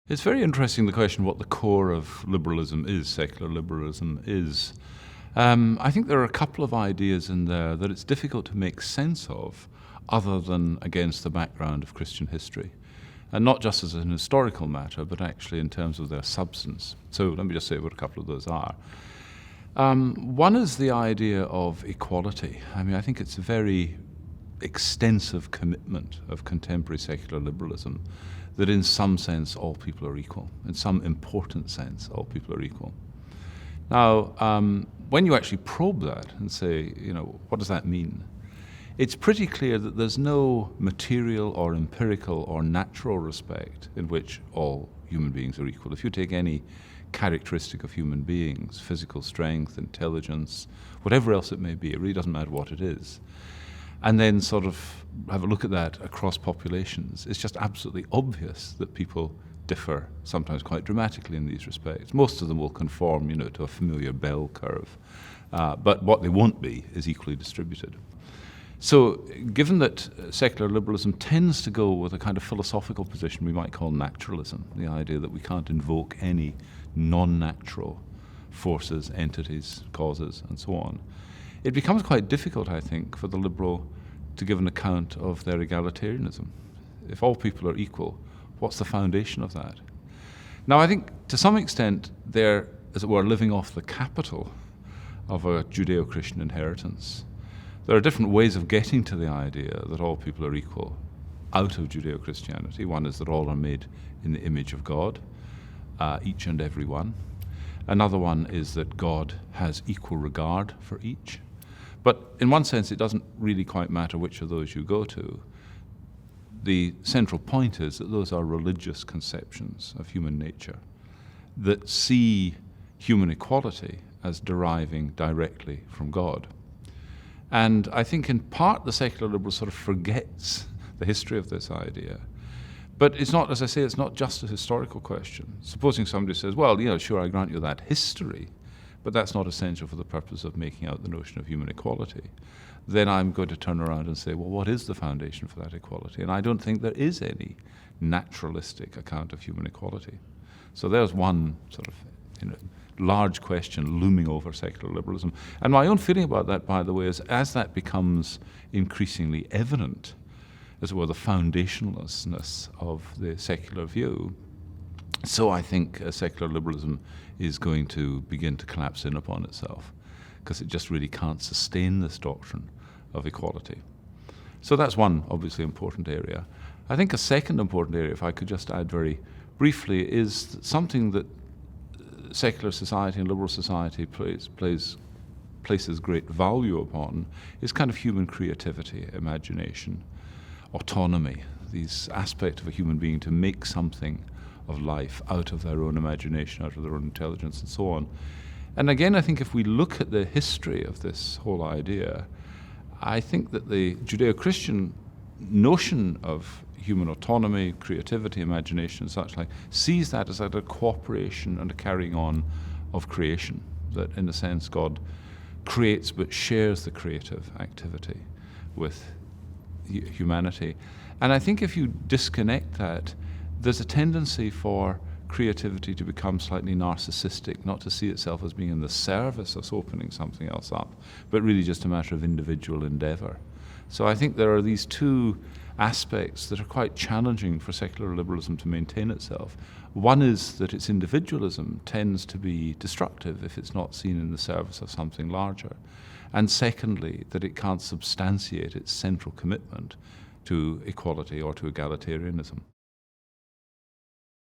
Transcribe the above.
It's very interesting, the question what the core of liberalism is, secular liberalism is. I think there are a couple of ideas in there that it's difficult to make sense of other than against the background of Christian history. And not just as an historical matter, but actually in terms of their substance. So let me just say what a couple of those are. One is the idea of equality. I mean, I think it's a very extensive commitment of contemporary secular liberalism that in some sense all people are equal. In some important sense, all people are equal. Now, when you actually probe that and say, what does that mean? It's pretty clear that there's no material or empirical or natural respect in which all human beings are equal. If you take any characteristic of human beings, physical strength, intelligence, whatever else it may be, it really doesn't matter what it is, and then sort of have a look at that across populations, it's just absolutely obvious that people differ, sometimes quite dramatically in these respects. Most of them will conform, to a familiar bell curve, but what they won't be is equally distributed. So given that secular liberalism tends to go with a kind of philosophical position we might call naturalism, the idea that we can't invoke any non-natural forces, entities, causes, and so on, it becomes quite difficult, I think, for the liberal to give an account of their egalitarianism. If all people are equal, what's the foundation of that? Now, I think to some extent they're, as it were, living off the capital of a Judeo-Christian inheritance. There are different ways of getting to the idea that all people are equal out of Judeo-Christianity. One is that all are made in the image of God, each and every one. Another one is that God has equal regard for each. But in one sense, it doesn't really quite matter which of those you go to. The central point is that those are religious conceptions of human nature that see human equality as deriving directly from God. And I think in part the secular liberal sort of forgets the history of this idea. But it's not, as I say, it's not just a historical question. Supposing somebody says, well, sure, I grant you that history, but that's not essential for the purpose of making out the notion of human equality. Then I'm going to turn around and say, well, what is the foundation for that equality? And I don't think there is any naturalistic account of human equality. So there's one sort of, large question looming over secular liberalism. And my own feeling about that, by the way, is as that becomes increasingly evident, as it were, the foundationlessness of the secular view, so I think secular liberalism is going to begin to collapse in upon itself, because it just really can't sustain this doctrine of equality. So that's one obviously important area. I think a second important area, if I could just add very briefly, is something that secular society and liberal society places great value upon, is kind of human creativity, imagination, autonomy, these aspects of a human being to make something of life out of their own imagination, out of their own intelligence, and so on. And again, I think if we look at the history of this whole idea, I think that the Judeo-Christian notion of human autonomy, creativity, imagination, and such like, sees that as a cooperation and a carrying on of creation, that in a sense God creates but shares the creative activity with humanity. And I think if you disconnect that, there's a tendency for creativity to become slightly narcissistic, not to see itself as being in the service of opening something else up, but really just a matter of individual endeavor. So I think there are these two aspects that are quite challenging for secular liberalism to maintain itself. One is that its individualism tends to be destructive if it's not seen in the service of something larger. And secondly, that it can't substantiate its central commitment to equality or to egalitarianism.